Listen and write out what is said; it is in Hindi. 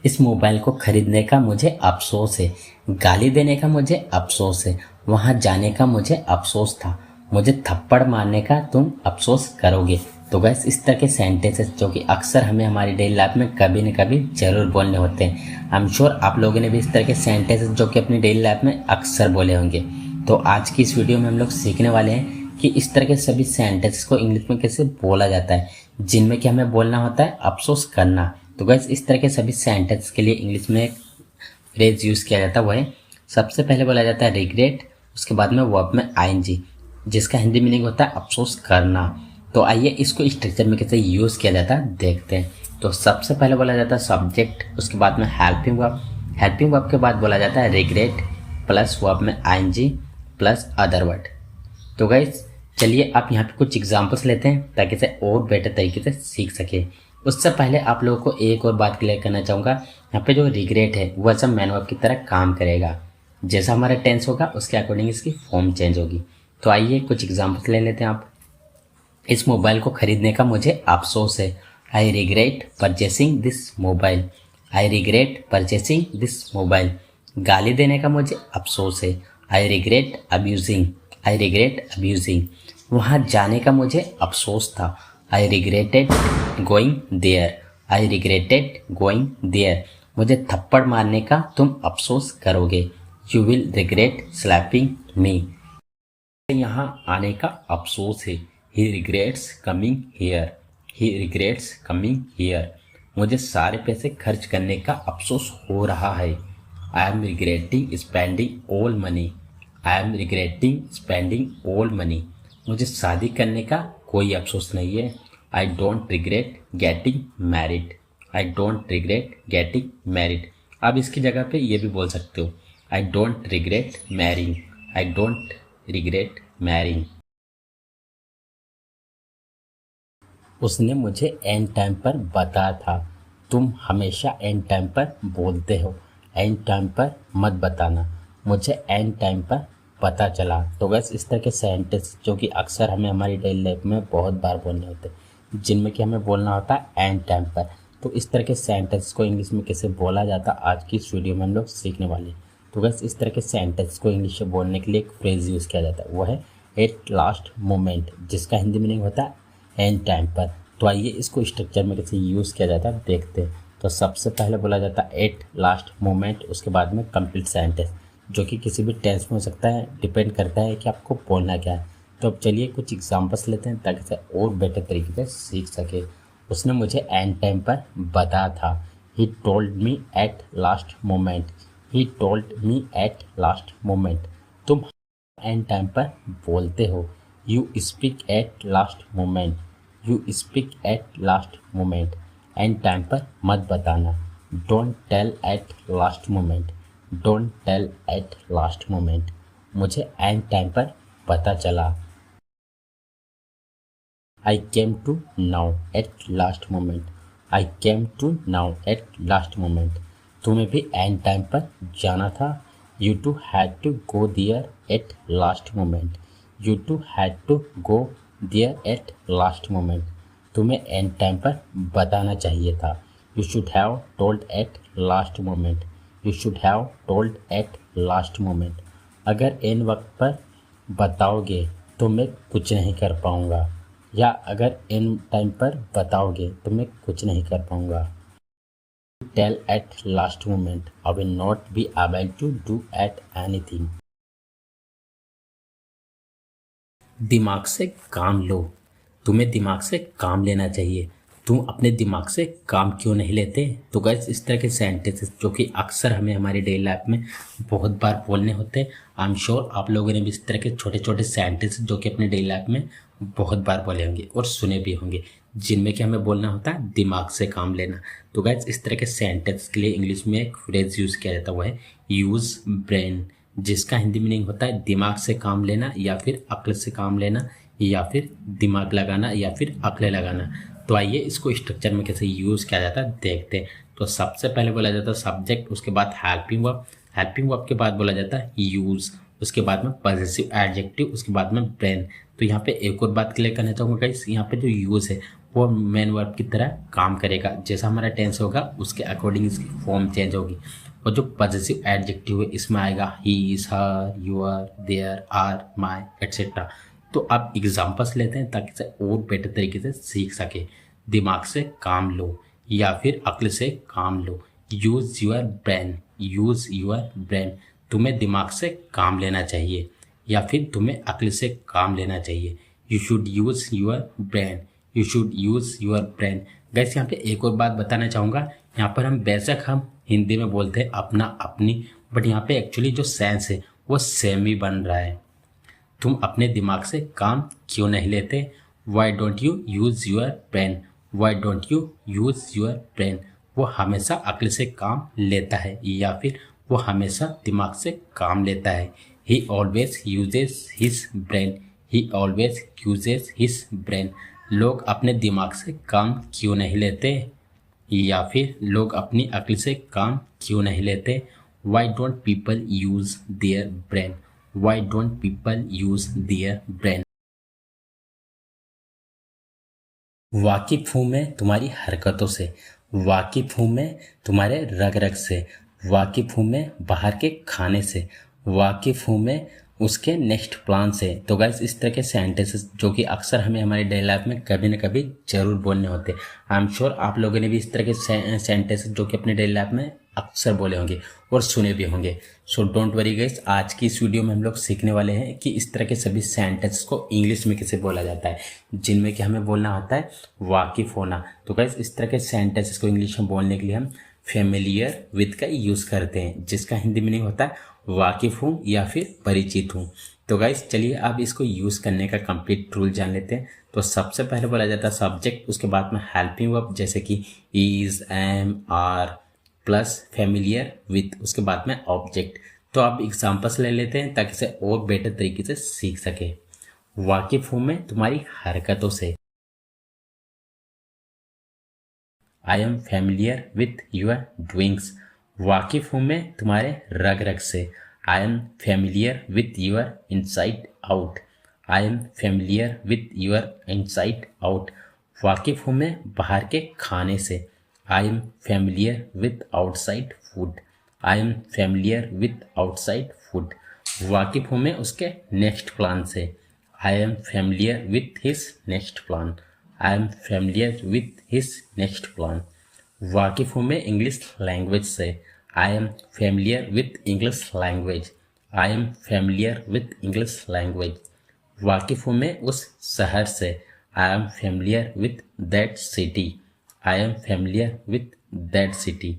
इस मोबाइल को खरीदने का मुझे अफसोस है, गाली देने का मुझे अफसोस है, वहाँ जाने का मुझे अफसोस था, मुझे थप्पड़ मारने का तुम अफसोस करोगे। तो गैस इस तरह के सेंटेंसेस जो कि अक्सर हमें हमारी डेली लाइफ में कभी न कभी ज़रूर बोलने होते हैं। आई एम श्योर आप लोगों ने भी इस तरह के सेंटेंसेस जो कि अपनी डेली लाइफ में अक्सर बोले होंगे। तो आज की इस वीडियो में हम लोग सीखने वाले हैं कि इस तरह के सभी सेंटेंसेस को इंग्लिश में कैसे बोला जाता है, जिनमें कि हमें बोलना होता है अफसोस करना। तो गैस इस तरह के सभी सेंटेंस के लिए इंग्लिश में एक फ्रेज यूज़ किया जाता है, वो है सबसे पहले बोला जाता है रिग्रेट, उसके बाद में वर्ब में आईएनजी, जिसका हिंदी मीनिंग होता है अफसोस करना। तो आइए इसको स्ट्रक्चर में कैसे यूज़ किया जाता है देखते हैं। तो सबसे पहले बोला जाता है सब्जेक्ट, उसके बाद में हेल्पिंग वर्ब, हेल्पिंग वर्ब के बाद बोला जाता है रिग्रेट प्लस वर्ब में आईएनजी प्लस अदर वर्ड। तो गाइस चलिए आप यहाँ पे कुछ एग्जांपल्स लेते हैं ताकि इसे और बेटर तरीके से सीख सके। उससे पहले आप लोगों को एक और बात क्लियर करना चाहूँगा, यहाँ पे जो रिग्रेट है वो ऐसा मैन वर्ब की तरह काम करेगा। जैसा हमारा टेंस होगा उसके अकॉर्डिंग इसकी फॉर्म चेंज होगी। तो आइए कुछ एग्जांपल्स ले लेते हैं आप। इस मोबाइल को खरीदने का मुझे अफसोस है, I regret purchasing this mobile, I regret purchasing this mobile. गाली देने का मुझे अफसोस है, I regret abusing, I regret abusing. वहाँ जाने का मुझे अफसोस था, I regretted going there, I regretted going there. मुझे थप्पड़ मारने का तुम अफसोस करोगे, you will regret slapping me. यहाँ आने का अफसोस है, he regrets coming here, he regrets coming here. मुझे सारे पैसे खर्च करने का अफसोस हो रहा है, I am regretting spending all money, I am regretting spending all money. मुझे शादी करने का कोई अफसोस नहीं है, I don't regret getting married, I don't regret getting married. आप इसकी जगह पे ये भी बोल सकते हो, I don't regret marrying, I don't regret marrying. उसने मुझे एंड टाइम पर बताया था, तुम हमेशा एंड टाइम पर बोलते हो, एंड टाइम पर मत बताना, मुझे एंड टाइम पर पता चला। तो बस इस तरह के सेंटेंस जो कि अक्सर हमें हमारी डेली लाइफ में बहुत बार बोलने होते हैं, जिनमें कि हमें बोलना होता है एंड टाइम पर। तो इस तरह के सेंटेंस को इंग्लिश में कैसे बोला जाता है आज की इस वीडियो में हम लोग सीखने वाले हैं। तो बस इस तरह के सेंटेंस को इंग्लिश में बोलने के लिए एक फ्रेज यूज़ किया जाता है, वो है एट लास्ट मोमेंट, जिसका हिंदी मीनिंग होता है एंड टाइम पर। तो आइए इसको स्ट्रक्चर में कैसे यूज़ किया जाता है देखते हैं। तो सबसे पहले बोला जाता है एट लास्ट मोमेंट, उसके बाद में कंप्लीट सेंटेंस, जो कि किसी भी टेंस में हो सकता है, डिपेंड करता है कि आपको बोलना क्या है। तो अब चलिए कुछ एग्जांपल्स लेते हैं ताकि इसे और बेटर तरीके से सीख सके। उसने मुझे एंड टाइम पर बताया था, he told me at last moment, he told me at last moment. तुम एंड टाइम पर बोलते हो, you speak at last moment, you speak at last moment. End time पर मत बताना, don't tell at last moment, don't tell at last moment. मुझे एंड टाइम पर पता चला, I came to know at last moment, I came to know at last moment. तुम्हें भी एंड टाइम पर जाना था, you too had to go there at last moment, you too had to go there at last moment. तुम्हें एंड टाइम पर बताना चाहिए था, you should have told at last moment, you should have told at last moment. अगर एन वक्त पर बताओगे तो मैं कुछ नहीं कर पाऊँगा, या अगर एन टाइम पर बताओगे तो मैं कुछ नहीं कर पाऊँगा। Tell at last moment, I will not be able to do at anything. दिमाग से काम लो, तुम्हें दिमाग से काम लेना चाहिए, तुम अपने दिमाग से काम क्यों नहीं लेते। तो गाइस इस तरह के सेंटेंसेस जो कि अक्सर हमें हमारी डेली लाइफ में बहुत बार बोलने होते हैं। आई एम श्योर आप लोगों ने भी इस तरह के छोटे छोटे सेंटेंसेस जो कि अपने डेली लाइफ में बहुत बार बोले होंगे और सुने भी होंगे, जिनमें कि हमें बोलना होता है दिमाग से काम लेना। तो गाइस इस तरह के सेंटेंस के लिए इंग्लिश में एक फ्रेज यूज़ किया जाता है, वो है यूज़ ब्रेन, जिसका हिंदी मीनिंग होता है दिमाग से काम लेना या फिर अक्ल से काम लेना, या फिर दिमाग लगाना या फिर अक्ल लगाना। तो आइए इसको स्ट्रक्चर में कैसे यूज़ किया जाता है देखते हैं। तो सबसे पहले बोला जाता है सब्जेक्ट, उसके बाद हेल्पिंग वर्ब, हेल्पिंग वर्ब के बाद बोला जाता है यूज़, उसके बाद में पॉजेसिव एडजेक्टिव, उसके बाद में ब्रेन। तो यहाँ पे एक और बात क्लियर करना चाहूँगा गाइस, यहाँ पे जो यूज़ है वो मेन वर्ब की तरह काम करेगा। जैसा हमारा टेंस होगा उसके अकॉर्डिंग इसकी फॉर्म चेंज होगी। और जो पॉजेसिव एडजेक्टिव है इसमें आएगा he is, her, your, their, are, my etcetera. तो आप एग्जाम्पल्स लेते हैं ताकि इसे और बेटर तरीके से सीख सके। दिमाग से काम लो या फिर अक्ल से काम लो। Use your brain, use your brain. तुम्हें दिमाग से काम लेना चाहिए या फिर तुम्हें अक्ल से काम लेना चाहिए। You should use your brain, you should use your brain. Guess यहाँ पे एक और बात बताना चाहूँगा, यहाँ पर हम बेशक हम हिंदी में बोलते हैं अपना अपनी, बट यहाँ पे एक्चुअली जो सेंस है वो सेम ही बन रहा है। तुम अपने दिमाग से काम क्यों नहीं लेते? Why don't you use your brain, why don't you use your brain. वो हमेशा अक्ल से काम लेता है या फिर वो हमेशा दिमाग से काम लेता है। ही ऑलवेज यूजेस हिज ब्रेन, ही ऑलवेज यूजेस हिज ब्रेन। लोग अपने दिमाग से काम क्यों नहीं लेते या फिर लोग अपनी अक्ल से काम क्यों नहीं लेते? Why don't people use their brain, why don't people use their brain. वाकिफ हूँ मैं तुम्हारी हरकतों से, वाकिफ हूँ मैं तुम्हारे रग रग से, वाकिफ हूँ मैं बाहर के खाने से, वाकिफ हूँ मैं उसके नेक्स्ट प्लान से। तो गाइस इस तरह के सेंटेंसेस जो कि अक्सर हमें हमारी डेली लाइफ में कभी ना कभी जरूर बोलने होते हैं। आई एम श्योर आप लोगों ने भी इस तरह के सेंटेंसेस जो कि अपनी डेली लाइफ में अक्सर बोले होंगे और सुने भी होंगे। सो डोंट वरी गाइस, आज की इस वीडियो में हम लोग सीखने वाले हैं कि इस तरह के सभी सेंटेंस को इंग्लिश में कैसे बोला जाता है, जिनमें कि हमें बोलना होता है वाकिफ होना। तो गाइस इस तरह के सेंटेंसेस को इंग्लिश में बोलने के लिए हम फेमिलियर विद का यूज़ करते हैं, जिसका हिंदी मीनिंग होता है वाकिफ हूँ या फिर परिचित हूँ। तो गाइस चलिए अब इसको यूज़ करने का कंप्लीट रूल जान लेते हैं। तो सबसे पहले बोला जाता है सब्जेक्ट, उसके बाद में हेल्पिंग वर्ब जैसे कि is, am, are plus familiar with, उसके बाद में ऑब्जेक्ट। तो आप एग्जाम्पल्स ले लेते हैं ताकि इसे और बेटर तरीके से सीख सके। वाकिफ हूँ मैं तुम्हारी हरकतों से, I am familiar with your doings. वाकिफ हूँ मैं तुम्हारे रग रग से, I am familiar with your inside out, I am familiar with your inside out. वाकिफ हूँ मैं बाहर के खाने से, I am familiar with outside food, I am familiar with outside food. वाकिफ हूँ मैं उसके नेक्स्ट प्लान से, I am familiar with his next plan, I am familiar with his next plan. वाकिफ हूँ मैं इंग्लिश लैंग्वेज से, I am familiar with English language, I am familiar with English language. वाकिफ हूँ मैं उस शहर से, I am familiar with that city, I am familiar with that city.